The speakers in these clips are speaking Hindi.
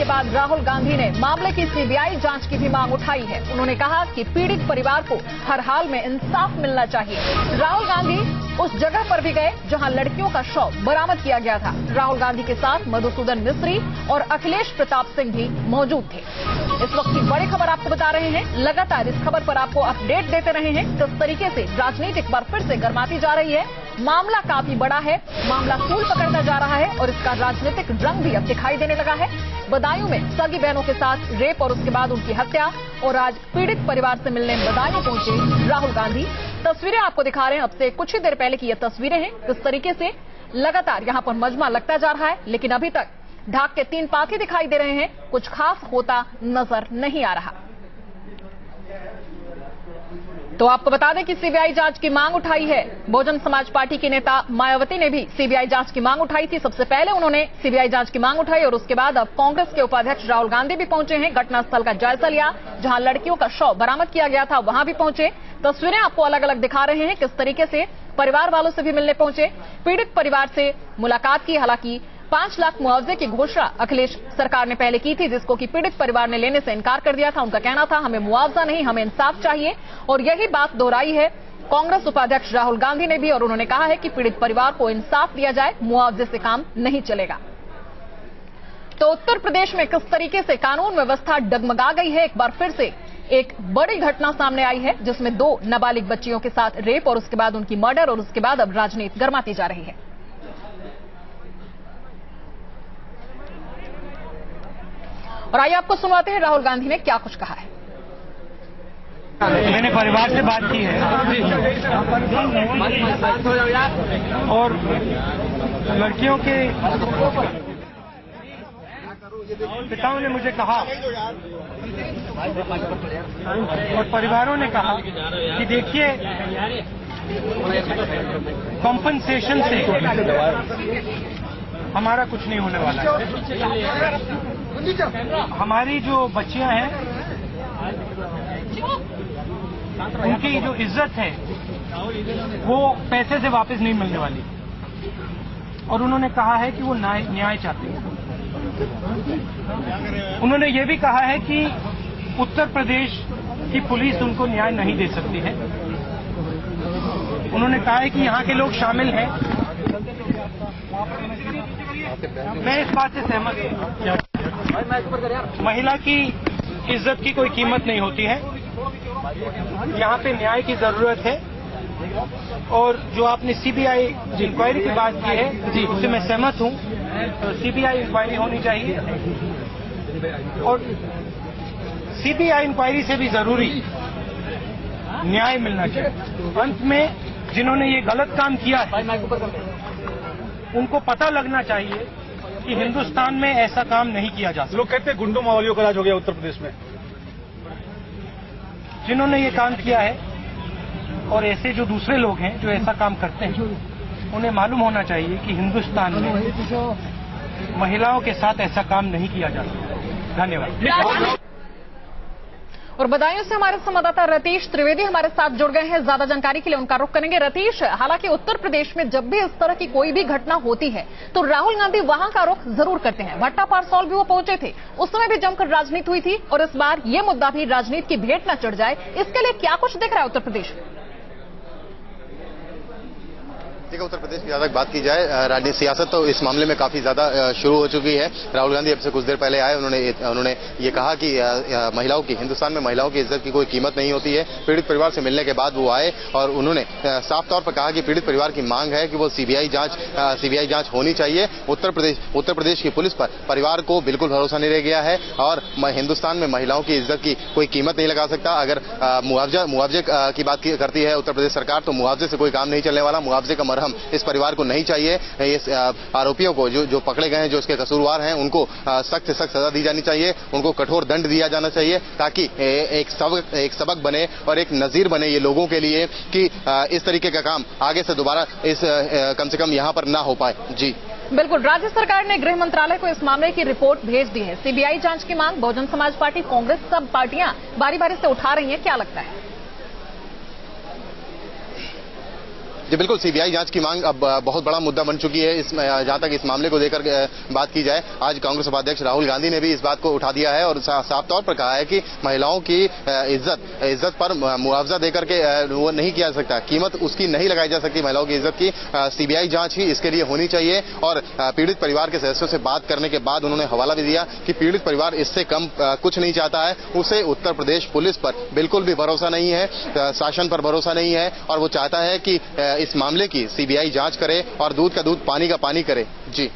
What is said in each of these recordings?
के बाद राहुल गांधी ने मामले की सीबीआई जांच की भी मांग उठाई है। उन्होंने कहा कि पीड़ित परिवार को हर हाल में इंसाफ मिलना चाहिए। राहुल गांधी उस जगह पर भी गए जहां लड़कियों का शव बरामद किया गया था। राहुल गांधी के साथ मधुसूदन मिस्त्री और अखिलेश प्रताप सिंह भी मौजूद थे। इस वक्त की बड़ी खबर आपको बता रहे हैं। लगातार इस खबर पर आपको अपडेट देते रहे हैं। किस तरीके से राजनीति एक बार फिर से गर्माती जा रही है। मामला काफी बड़ा है, मामला तूल पकड़ता जा रहा है और इसका राजनीतिक रंग भी अब दिखाई देने लगा है। बदायूं में सगी बहनों के साथ रेप और उसके बाद उनकी हत्या, और आज पीड़ित परिवार से मिलने बदायूं पहुंचे राहुल गांधी। तस्वीरें आपको दिखा रहे हैं, अब से कुछ ही देर पहले की ये तस्वीरें हैं। किस तरीके से लगातार यहां पर मजमा लगता जा रहा है, लेकिन अभी तक ढाक के 3 पाखे दिखाई दे रहे हैं। कुछ खास होता नजर नहीं आ रहा। तो आपको बता दें कि सीबीआई जांच की मांग उठाई है। बहुजन समाज पार्टी की नेता मायावती ने भी सीबीआई जांच की मांग उठाई थी। सबसे पहले उन्होंने सीबीआई जांच की मांग उठाई और उसके बाद अब कांग्रेस के उपाध्यक्ष राहुल गांधी भी पहुंचे हैं। घटनास्थल का जायजा लिया, जहां लड़कियों का शव बरामद किया गया था, वहां भी पहुंचे। तस्वीरें आपको अलग अलग दिखा रहे हैं किस तरीके से परिवार वालों से भी मिलने पहुंचे। पीड़ित परिवार से मुलाकात की। हालांकि 5 लाख मुआवजे की घोषणा अखिलेश सरकार ने पहले की थी, जिसको कि पीड़ित परिवार ने लेने से इनकार कर दिया था। उनका कहना था हमें मुआवजा नहीं, हमें इंसाफ चाहिए, और यही बात दोहराई है कांग्रेस उपाध्यक्ष राहुल गांधी ने भी। और उन्होंने कहा है कि पीड़ित परिवार को इंसाफ दिया जाए, मुआवजे से काम नहीं चलेगा। तो उत्तर प्रदेश में किस तरीके से कानून व्यवस्था डगमगा गई है। एक बार फिर से एक बड़ी घटना सामने आई है, जिसमें 2 नाबालिग बच्चियों के साथ रेप और उसके बाद उनकी मर्डर, और उसके बाद अब राजनीति गर्माती जा रही है। और आइए आपको सुनवाते हैं राहुल गांधी ने क्या कुछ कहा है। मैंने परिवार से बात की है और लड़कियों के पिताओं ने मुझे कहा और परिवारों ने कहा कि देखिए, कॉम्पनसेशन से हमारा कुछ नहीं होने वाला है। हमारी जो बच्चियां हैं, उनकी जो इज्जत है वो पैसे से वापस नहीं मिलने वाली। और उन्होंने कहा है कि वो न्याय चाहते हैं। उन्होंने ये भी कहा है कि उत्तर प्रदेश की पुलिस उनको न्याय नहीं दे सकती है। उन्होंने कहा है कि यहाँ के लोग शामिल हैं। मैं इस बात से सहमत हूं। महिला की इज्जत की कोई कीमत नहीं होती है। यहाँ पे न्याय की जरूरत है। और जो आपने सीबीआई इंक्वायरी की बात की है जी, उससे मैं सहमत हूँ। तो सीबीआई इंक्वायरी होनी चाहिए, और सीबीआई इंक्वायरी से भी जरूरी न्याय मिलना चाहिए। अंत में जिन्होंने ये गलत काम किया है उनको पता लगना चाहिए कि हिंदुस्तान में ऐसा काम नहीं किया जा सकता। लोग कहते हैं गुंडों मावलियों का राज हो गया उत्तर प्रदेश में। जिन्होंने ये काम किया है और ऐसे जो दूसरे लोग हैं जो ऐसा काम करते हैं, उन्हें मालूम होना चाहिए कि हिंदुस्तान में महिलाओं के साथ ऐसा काम नहीं किया जा सकता। धन्यवाद। और बदायूं से हमारे संवाददाता रतीश त्रिवेदी हमारे साथ जुड़ गए हैं। ज्यादा जानकारी के लिए उनका रुख करेंगे। रतीश, हालांकि उत्तर प्रदेश में जब भी इस तरह की कोई भी घटना होती है तो राहुल गांधी वहां का रुख जरूर करते हैं। भट्टा पारसौल भी वो पहुंचे थे, उस समय भी जमकर राजनीति हुई थी, और इस बार ये मुद्दा भी राजनीति की भेंट न चढ़ जाए, इसके लिए क्या कुछ दिख रहा है उत्तर प्रदेश में? देखिए, उत्तर प्रदेश की ज्यादा बात की जाए, राजनीतिक सियासत तो इस मामले में काफी ज्यादा शुरू हो चुकी है। राहुल गांधी अब से कुछ देर पहले आए, उन्होंने ये कहा कि महिलाओं की, हिंदुस्तान में महिलाओं की इज्जत की कोई कीमत नहीं होती है। पीड़ित परिवार से मिलने के बाद वो आए और उन्होंने साफ तौर पर कहा कि पीड़ित परिवार की मांग है कि वो सीबीआई जांच होनी चाहिए। उत्तर प्रदेश की पुलिस पर परिवार को बिल्कुल भरोसा नहीं रह गया है, और हिंदुस्तान में महिलाओं की इज्जत की कोई कीमत नहीं लगा सकता। अगर मुआवजे की बात करती है उत्तर प्रदेश सरकार, तो मुआवजे से कोई काम नहीं चलने वाला। मुआवजे का हम इस परिवार को नहीं चाहिए। इस आरोपियों को जो पकड़े गए हैं, जो इसके कसूरवार हैं, उनको सख्त से सख्त सजा दी जानी चाहिए। उनको कठोर दंड दिया जाना चाहिए, ताकि एक सबक बने और एक नजीर बने ये लोगों के लिए कि इस तरीके का काम आगे से दोबारा कम से कम यहाँ पर ना हो पाए। जी बिल्कुल, राज्य सरकार ने गृह मंत्रालय को इस मामले की रिपोर्ट भेज दी है। सीबीआई जांच की मांग बहुजन समाज पार्टी, कांग्रेस, सब पार्टियां बारी बारी से उठा रही हैं। क्या लगता है? जी बिल्कुल, सीबीआई जांच की मांग अब बहुत बड़ा मुद्दा बन चुकी है। जहां तक इस मामले को लेकर बात की जाए, आज कांग्रेस उपाध्यक्ष राहुल गांधी ने भी इस बात को उठा दिया है और साफ तौर पर कहा है कि महिलाओं की इज्जत पर मुआवजा देकर के वो नहीं किया जा सकता, कीमत उसकी नहीं लगाई जा सकती महिलाओं की इज्जत की। सीबीआई जांच ही इसके लिए होनी चाहिए और पीड़ित परिवार के सदस्यों से बात करने के बाद उन्होंने हवाला भी दिया कि पीड़ित परिवार इससे कम कुछ नहीं चाहता है। उसे उत्तर प्रदेश पुलिस पर बिल्कुल भी भरोसा नहीं है, शासन पर भरोसा नहीं है और वो चाहता है कि इस मामले की सीबीआई जांच करे और दूध का दूध पानी का पानी करे। जी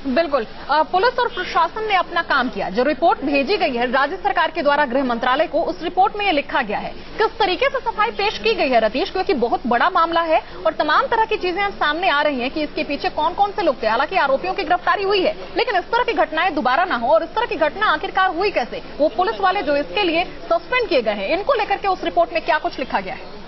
बिल्कुल, पुलिस और प्रशासन ने अपना काम किया। जो रिपोर्ट भेजी गई है राज्य सरकार के द्वारा गृह मंत्रालय को, उस रिपोर्ट में ये लिखा गया है किस तरीके से सफाई पेश की गई है रतीश, क्योंकि बहुत बड़ा मामला है और तमाम तरह की चीजें सामने आ रही हैं कि इसके पीछे कौन कौन से लोग थे। हालांकि आरोपियों की गिरफ्तारी हुई है, लेकिन इस तरह की घटनाएं दोबारा ना हो और इस तरह की घटना आखिरकार हुई कैसे, वो पुलिस वाले जो इसके लिए सस्पेंड किए गए हैं, इनको लेकर के उस रिपोर्ट में क्या कुछ लिखा गया है?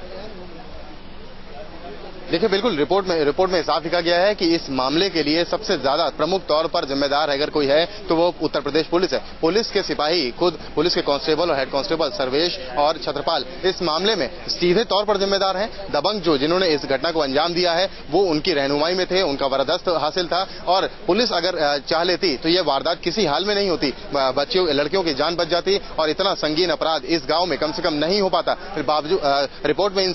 देखिए बिल्कुल, रिपोर्ट में साफ लिखा गया है कि इस मामले के लिए सबसे ज्यादा प्रमुख तौर पर जिम्मेदार अगर कोई है तो वो उत्तर प्रदेश पुलिस है। पुलिस के सिपाही खुद, पुलिस के कांस्टेबल और हेड कांस्टेबल सर्वेश और छत्रपाल इस मामले में सीधे तौर पर जिम्मेदार हैं। दबंग जिन्होंने इस घटना को अंजाम दिया है वो उनकी रहनुमाई में थे, उनका वरदस्त हासिल था और पुलिस अगर चाह लेती तो ये वारदात किसी हाल में नहीं होती, बच्चियों लड़कियों की जान बच जाती और इतना संगीन अपराध इस गांव में कम से कम नहीं हो पाता। फिर बावजूद रिपोर्ट में इन